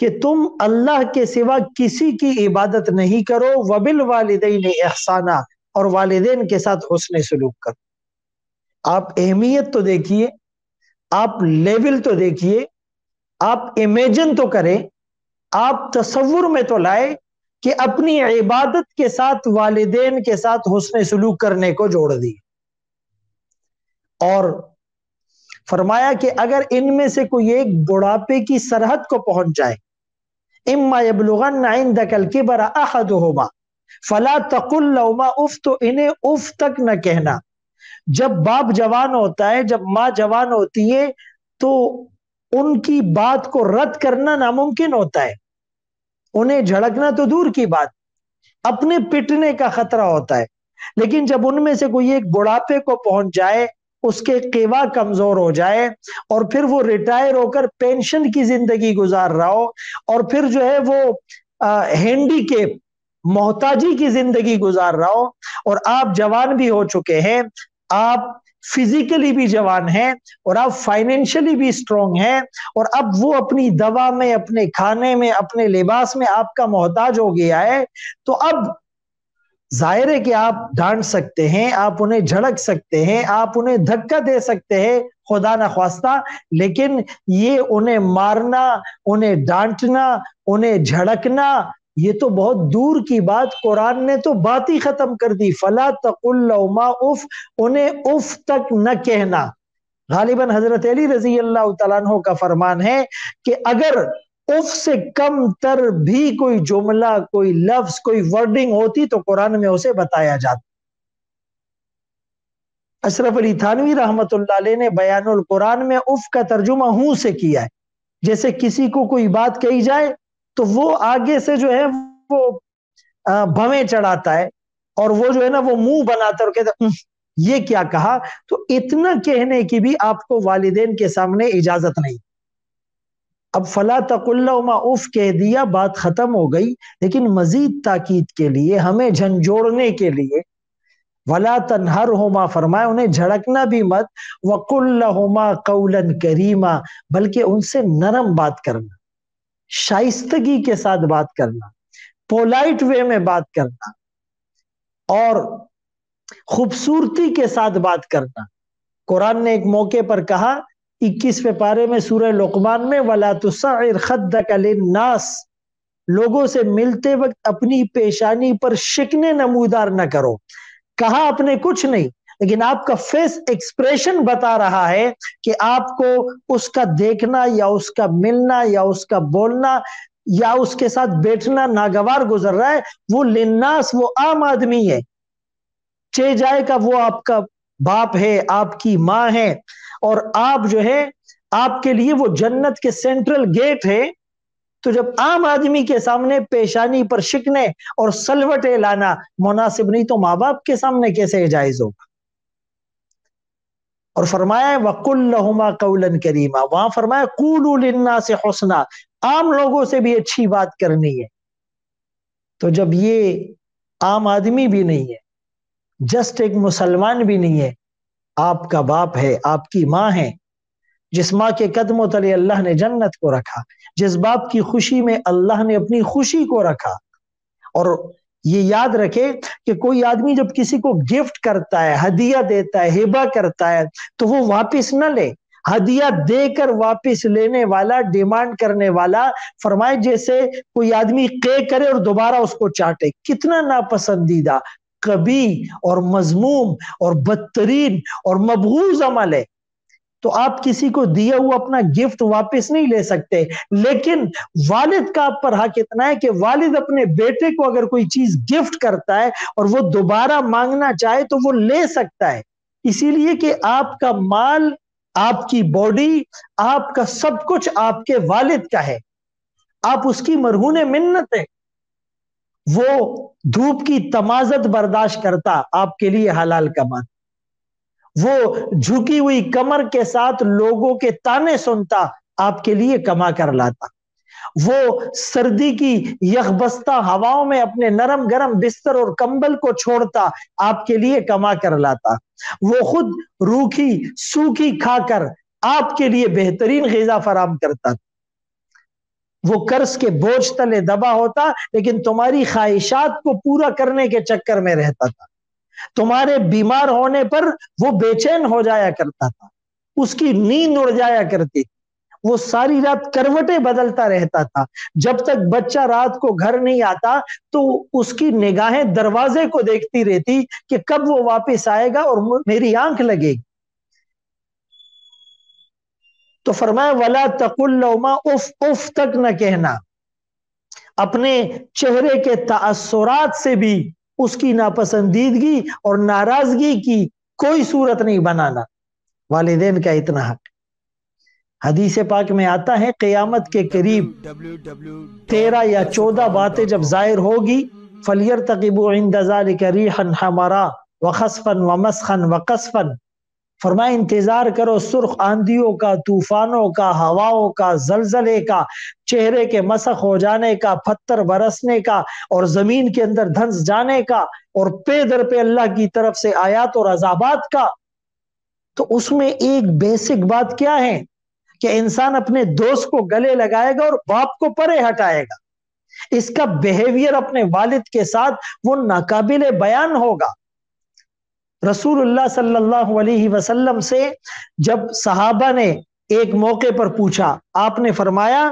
کہ تم اللہ کے سوا کسی کی عبادت نہیں کرو، وبالوالدین احسانا، اور والدین کے ساتھ حسن سلوک کرو۔ آپ اہمیت تو دیکھیے، آپ لیول تو دیکھیے، آپ امیجن تو کریں، آپ تصور میں تو لائے کہ اپنی عبادت کے ساتھ والدین کے ساتھ حسن سلوک کرنے کو جوڑ دی، اور فرمایا کہ اگر ان میں سے کوئی ایک بڑھاپے کی سرحد کو پہنچ جائے، اما یبلغن عندک الکبر احدہما فلا تقل لہما اف، تو انہیں اف تک نہ کہنا۔ جب باپ جوان ہوتا ہے، جب ماں جوان ہوتی ہے، تو ان کی بات کو رد کرنا ناممکن ہوتا ہے، انہیں جھڑکنا تو دور کی بات، اپنے پٹنے کا خطرہ ہوتا ہے۔ لیکن جب ان میں سے کوئی ایک بڑھاپے کو پہنچ جائے، اس کے قیوا کمزور ہو جائے، اور پھر وہ ریٹائر ہو کر پینشن کی زندگی گزار رہا ہو، اور پھر جو ہے وہ ہینڈی کیپ محتاجی کی زندگی گزار رہا ہو، اور آپ جوان بھی ہو چکے ہیں، آپ فزیکلی بھی جوان ہیں، اور آپ فائنینشلی بھی سٹرونگ ہیں، اور اب وہ اپنی دوا میں، اپنے کھانے میں، اپنے لباس میں آپ کا محتاج ہو گیا ہے، تو اب ظاہر ہے کہ آپ ڈانٹ سکتے ہیں، آپ انہیں جھڑک سکتے ہیں، آپ انہیں دھکا دے سکتے ہیں خدا نخواستہ، لیکن یہ انہیں مارنا، انہیں ڈانٹنا، انہیں جھڑکنا، یہ تو بہت دور کی بات، قرآن نے تو بات ہی ختم کر دی، فلا تقل لہما اف، انہیں اف تک نہ کہنا۔ غالباً حضرت علی رضی اللہ تعالیٰ عنہ کا فرمان ہے کہ اگر اف سے کم تر بھی کوئی جملہ، کوئی لفظ، کوئی ورڈنگ ہوتی تو قرآن میں اسے بتایا جاتا۔ اشرف علی تھانوی رحمت اللہ علیہ نے بیان القرآن میں اف کا ترجمہ ہوں سے کیا ہے، جیسے کسی کو کوئی بات کہی جائے تو وہ آگے سے جو ہے وہ بھویں چڑھاتا ہے، اور وہ جو ہے نا وہ منہ بناتا ہے اور کہتا ہے یہ کیا کہا، تو اتنا کہنے کی بھی آپ کو والدین کے سامنے اجازت نہیں۔ اب فلا تقل لہما اف کہہ دیا، بات ختم ہو گئی، لیکن مزید تاکید کے لیے، ہمیں جھنجھوڑنے کے لیے، ولا تنہرہما فرمایا انہیں جھڑکنا بھی مت، وقل لہما قولا کریما، بلکہ ان سے نرم بات کرنا، شائستگی کے ساتھ بات کرنا، پولائٹ وے میں بات کرنا، اور خوبصورتی کے ساتھ بات کرنا۔ قرآن نے ایک موقع پر کہا 21ویں پارے میں سورہ لقمان میں، وَلَا تُسَعِّرْ خَدَّكَ لِلنَّاسِ، لوگوں سے ملتے وقت اپنی پیشانی پر شکنے نمودار نہ کرو۔ کہا اپنے کچھ نہیں، لیکن آپ کا فیس ایکسپریشن بتا رہا ہے کہ آپ کو اس کا دیکھنا یا اس کا ملنا یا اس کا بولنا یا اس کے ساتھ بیٹھنا ناگوار گزر رہا ہے۔ وہ للناس، وہ عام آدمی ہے، چے جائے کا وہ آپ کا باپ ہے، آپ کی ماں ہے، اور آپ جو ہے آپ کے لیے وہ جنت کے سینٹرل گیٹ ہے۔ تو جب عام آدمی کے سامنے پیشانی پر شکنے اور سلوٹیں لانا مناسب نہیں، تو ماں باپ کے سامنے کیسے جائز ہوگا؟ اور فرمایا ہے وَقُلْ لَهُمَا قَوْلًا كَرِيمًا، وہاں فرمایا قُولُوا لِلنَّاسِ حُسْنًا، عام لوگوں سے بھی اچھی بات کرنی ہے۔ تو جب یہ عام آدمی بھی نہیں ہے، جسٹ ایک مسلمان بھی نہیں ہے، آپ کا باپ ہے، آپ کی ماں ہے، جس ماں کے قدموں تلے اللہ نے جنت کو رکھا، جس باپ کی خوشی میں اللہ نے اپنی خوشی کو رکھا۔ اور یہ یاد رکھے کہ کوئی آدمی جب کسی کو گفٹ کرتا ہے، ہدیہ دیتا ہے، ہبہ کرتا ہے، تو وہ واپس نہ لے۔ ہدیہ دے کر واپس لینے والا، ڈیمانڈ کرنے والا، فرمائے جیسے کوئی آدمی قے کرے اور دوبارہ اس کو چاٹے، کتنا ناپسندیدہ، قبیح اور مذموم اور بدترین اور مبغوض عمل ہے۔ تو آپ کسی کو دیا ہوا اپنا گفٹ واپس نہیں لے سکتے، لیکن والد کا آپ پر حق اتنا ہے کہ والد اپنے بیٹے کو اگر کوئی چیز گفٹ کرتا ہے اور وہ دوبارہ مانگنا چاہے تو وہ لے سکتا ہے، اسی لیے کہ آپ کا مال، آپ کی باڈی، آپ کا سب کچھ آپ کے والد کا ہے، آپ اس کی مرہون منت ہے۔ وہ دھوپ کی تمازت برداشت کرتا، آپ کے لیے حلال کماتا، وہ جھکی ہوئی کمر کے ساتھ لوگوں کے تانے سنتا، آپ کے لیے کما کر لاتا، وہ سردی کی یخبستہ ہواؤں میں اپنے نرم گرم بستر اور کمبل کو چھوڑتا، آپ کے لیے کما کر لاتا، وہ خود روکھی سوکھی کھا کر آپ کے لیے بہترین غذا فراہم کرتا۔ وہ قرض کے بوجھ تلے دبا ہوتا، لیکن تمہاری خواہشات کو پورا کرنے کے چکر میں رہتا تھا۔ تمہارے بیمار ہونے پر وہ بے چین ہو جایا کرتا تھا، اس کی نیند اڑ جایا کرتی تھی، وہ ساری رات کروٹیں بدلتا رہتا تھا۔ جب تک بچہ رات کو گھر نہیں آتا تو اس کی نگاہیں دروازے کو دیکھتی رہتی کہ کب وہ واپس آئے گا اور میری آنکھ لگے گی۔ تو فرمایا وَلَا تَقُلْ لَهُمَا اف اف تک نہ کہنا، اپنے چہرے کے تاثرات سے بھی اس کی ناپسندیدگی اور ناراضگی کی کوئی صورت نہیں بنانا۔ والدین کا اتنا حق۔ حدیث پاک میں آتا ہے قیامت کے قریب 13 یا 14 باتیں جب ظاہر ہوگی، فَلْيَرْتَقِبُوا عِنْدَ ذَلِكَ رِيحًا حَمَرًا وَخَسْفًا وَمَسْخًا وَقَصْفًا، فرمایا انتظار کرو سرخ آندھیوں کا، طوفانوں کا، ہواؤں کا، زلزلے کا، چہرے کے مسخ ہو جانے کا، پتھر برسنے کا، اور زمین کے اندر دھنس جانے کا، اور پے در پہ اللہ کی طرف سے آیات اور عذابات کا۔ تو اس میں ایک بیسک بات کیا ہے کہ انسان اپنے دوست کو گلے لگائے گا اور باپ کو پرے ہٹائے گا، اس کا بیہیویئر اپنے والد کے ساتھ وہ ناقابل بیان ہوگا۔ رسول اللہ صلی اللہ علیہ وسلم سے جب صحابہ نے ایک موقع پر پوچھا، آپ نے فرمایا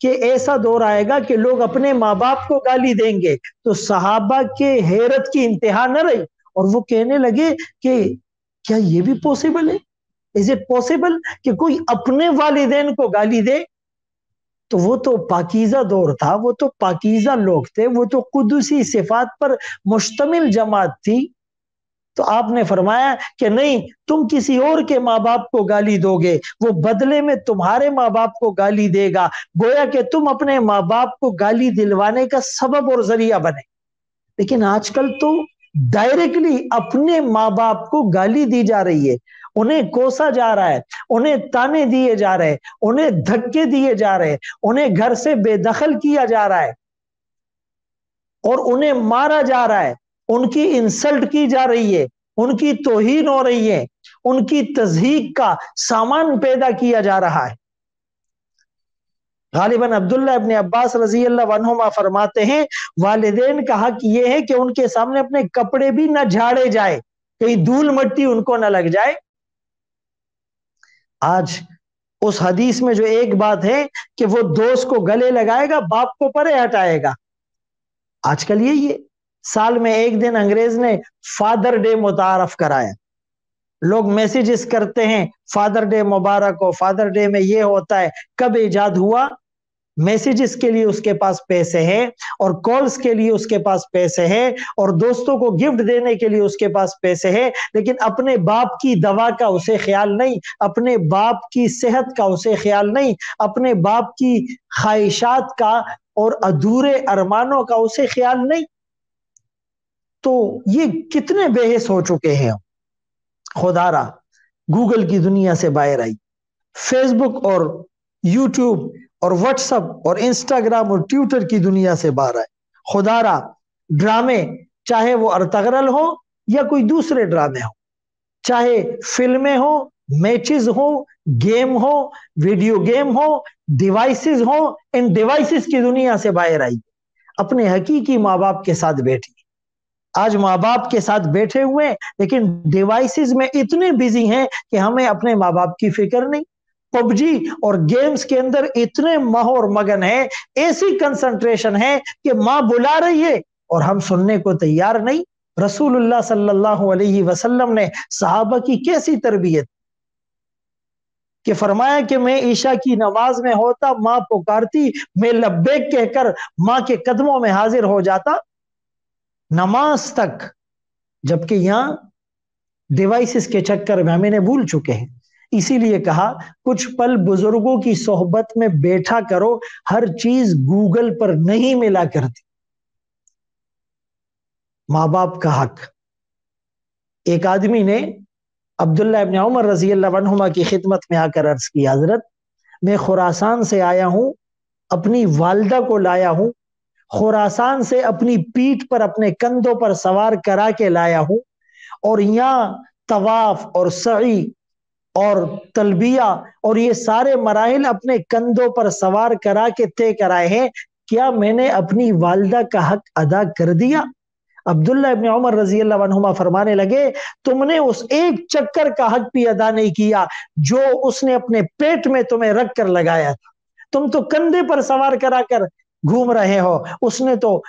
کہ ایسا دور آئے گا کہ لوگ اپنے ماں باپ کو گالی دیں گے، تو صحابہ کے حیرت کی انتہا نہ رہی اور وہ کہنے لگے کہ کیا یہ بھی پوسیبل ہے؟ از اٹ پوسیبل کہ کوئی اپنے والدین کو گالی دے؟ تو وہ تو پاکیزہ دور تھا، وہ تو پاکیزہ لوگ تھے، وہ تو قدسی صفات پر مشتمل جماعت تھی۔ تو آپ نے فرمایا کہ نہیں، تم کسی اور کے ماں باپ کو گالی دو گے، وہ بدلے میں تمہارے ماں باپ کو گالی دے گا، گویا کہ تم اپنے ماں باپ کو گالی دلوانے کا سبب اور ذریعہ بنے۔ لیکن آج کل تو ڈائریکٹلی اپنے ماں باپ کو گالی دی جا رہی ہے، انہیں کوسا جا رہا ہے، انہیں تانے دیے جا رہے ہیں، انہیں دھکے دیے جا رہے ہیں، انہیں گھر سے بے دخل کیا جا رہا ہے اور انہیں مارا جا رہا ہے، ان کی انسلٹ کی جا رہی ہے، ان کی توہین ہو رہی ہے، ان کی تضحیک کا سامان پیدا کیا جا رہا ہے۔ غالباً عبداللہ ابن عباس رضی اللہ عنہما فرماتے ہیں والدین کا حق یہ ہے کہ ان کے سامنے اپنے کپڑے بھی نہ جھاڑے جائے، کہیں دھول مٹی ان کو نہ لگ جائے۔ آج اس حدیث میں جو ایک بات ہے کہ وہ دوست کو گلے لگائے گا، باپ کو پرے ہٹائے گا، آج کل یہی ہے۔ سال میں ایک دن انگریز نے فادر ڈے متعارف کرایا، لوگ میسیجز کرتے ہیں فادر ڈے مبارک ہو، فادر ڈے میں یہ ہوتا ہے۔ کب ایجاد ہوا؟ میسیجز کے لیے اس کے پاس پیسے ہیں، اور کالز کے لیے اس کے پاس پیسے ہیں، اور دوستوں کو گفٹ دینے کے لیے اس کے پاس پیسے ہیں، لیکن اپنے باپ کی دوا کا اسے خیال نہیں، اپنے باپ کی صحت کا اسے خیال نہیں، اپنے باپ کی خواہشات کا اور ادھورے ارمانوں کا اسے خیال نہیں۔ تو یہ کتنے بے حس ہو چکے ہیں۔ خدا را گوگل کی دنیا سے باہر آئی، فیس بک اور یوٹیوب اور واٹس ایپ اور انسٹاگرام اور ٹویٹر کی دنیا سے باہر آئے۔ خدا را ڈرامے، چاہے وہ ارطغرل ہو یا کوئی دوسرے ڈرامے ہو، چاہے فلمیں ہو، میچز ہو، گیم ہو، ویڈیو گیم ہو، ڈیوائسز ہو، ان ڈیوائسز کی دنیا سے باہر آئی، اپنے حقیقی ماں باپ کے ساتھ بیٹھی۔ آج ماں باپ کے ساتھ بیٹھے ہوئے لیکن ڈیوائسز میں اتنے بزی ہیں کہ ہمیں اپنے ماں باپ کی فکر نہیں۔ پب جی اور گیمز کے اندر اتنے مہور مگن ہیں، ایسی کنسنٹریشن ہے کہ ماں بلا رہی ہے اور ہم سننے کو تیار نہیں۔ رسول اللہ صلی اللہ علیہ وسلم نے صحابہ کی کیسی تربیت کہ فرمایا کہ میں عشاء کی نماز میں ہوتا، ماں پکارتی، میں لبیک کہہ کر ماں کے قدموں میں حاضر ہو جاتا، نماز تک۔ جبکہ یہاں ڈیوائسز کے چکر میں ہم انہیں بھول چکے ہیں۔ اسی لیے کہا کچھ پل بزرگوں کی صحبت میں بیٹھا کرو، ہر چیز گوگل پر نہیں ملا کرتی۔ ماں باپ کا حق۔ ایک آدمی نے عبداللہ ابن عمر رضی اللہ عنہما کی خدمت میں آ کر عرض کی، حضرت میں خراسان سے آیا ہوں، اپنی والدہ کو لایا ہوں، خراسان سے اپنی پیٹھ پر اپنے کندھوں پر سوار کرا کے لایا ہوں، اور یہاں طواف اور سعی اور تلبیہ اور یہ سارے مراحل اپنے کندھوں پر سوار کرا کے طے کرائے ہیں. کیا میں نے اپنی والدہ کا حق ادا کر دیا؟ عبداللہ ابن عمر رضی اللہ عنہما فرمانے لگے تم نے اس ایک چکر کا حق بھی ادا نہیں کیا جو اس نے اپنے پیٹ میں تمہیں رکھ کر لگایا تھا. تم تو کندھے پر سوار کرا کر گھوم رہے ہو، اس نے تو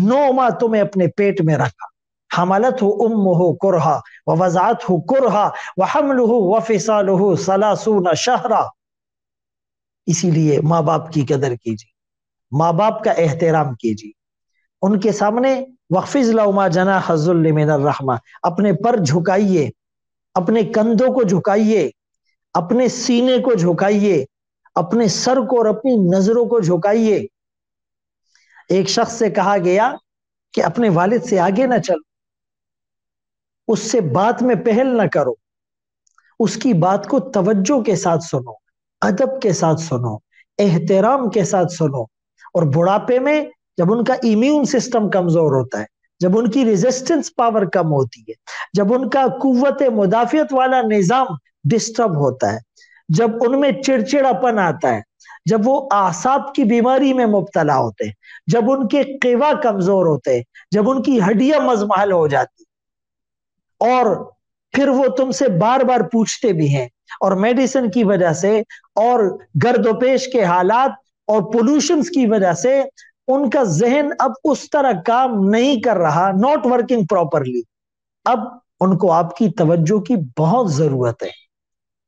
9 ماہ تمہیں اپنے پیٹ میں رکھا. حملته امه کرہا ووضعته کرہا وحمله وفصاله 30 شہرا. اسی لیے ماں باپ کی قدر کیجیے، ماں باپ کا احترام کیجیے، ان کے سامنے وَخْفِضْ لَهُمَا جَنَاحَ الذُّلِّ مِنَ الرَّحْمَةِ، اپنے پر جھکائیے، اپنے کندھوں کو جھکائیے، اپنے سینے کو جھکائیے، اپنے سر کو اور اپنی نظروں کو جھکائیے. ایک شخص سے کہا گیا کہ اپنے والد سے آگے نہ چلو، اس سے بات میں پہل نہ کرو، اس کی بات کو توجہ کے ساتھ سنو، ادب کے ساتھ سنو، احترام کے ساتھ سنو. اور بڑھاپے میں جب ان کا ایمیون سسٹم کمزور ہوتا ہے، جب ان کی ریزسٹنس پاور کم ہوتی ہے، جب ان کا قوت مدافعت والا نظام ڈسٹرب ہوتا ہے، جب ان میں چڑچڑاپن آتا ہے، جب وہ اعصاب کی بیماری میں مبتلا ہوتے ہیں، جب ان کے قوا کمزور ہوتے ہیں، جب ان کی ہڈیاں مزمحل ہو جاتی، اور پھر وہ تم سے بار بار پوچھتے بھی ہیں، اور میڈیسن کی وجہ سے اور گرد و پیش کے حالات اور پولوشنز کی وجہ سے ان کا ذہن اب اس طرح کام نہیں کر رہا، ناٹ ورکنگ پراپرلی. اب ان کو آپ کی توجہ کی بہت ضرورت ہے.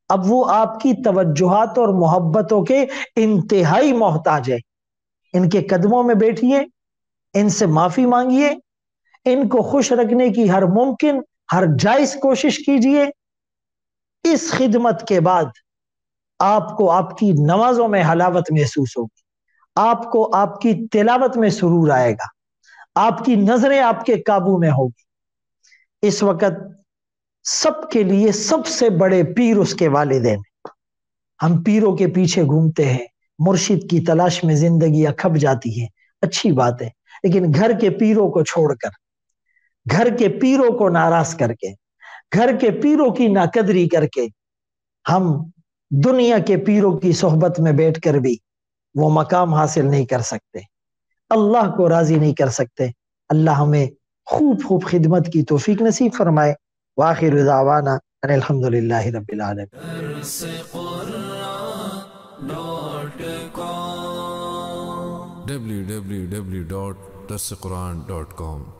اب وہ آپ کی توجہات اور محبتوں کے انتہائی محتاج ہے. ان کے قدموں میں بیٹھیے، ان سے معافی مانگیے، ان کو خوش رکھنے کی ہر ممکن ہر جائز کوشش کیجیے. اس خدمت کے بعد آپ کو آپ کی نمازوں میں حلاوت محسوس ہوگی، آپ کو آپ کی تلاوت میں سرور آئے گا، آپ کی نظریں آپ کے قابو میں ہوگی. اس وقت سب کے لیے سب سے بڑے پیر اس کے والدین. ہم پیروں کے پیچھے گھومتے ہیں، مرشد کی تلاش میں زندگیاں کھپ جاتی ہیں، اچھی بات ہے، لیکن گھر کے پیروں کو چھوڑ کر، گھر کے پیروں کو ناراض کر کے، گھر کے پیروں کی ناقدری کر کے ہم دنیا کے پیروں کی صحبت میں بیٹھ کر بھی وہ مقام حاصل نہیں کر سکتے، اللہ کو راضی نہیں کر سکتے. اللہ ہمیں خوب خوب خدمت کی توفیق نصیب فرمائے. وآخر دعوانا ان الحمدللہ رب العالمین. www.darsequran.com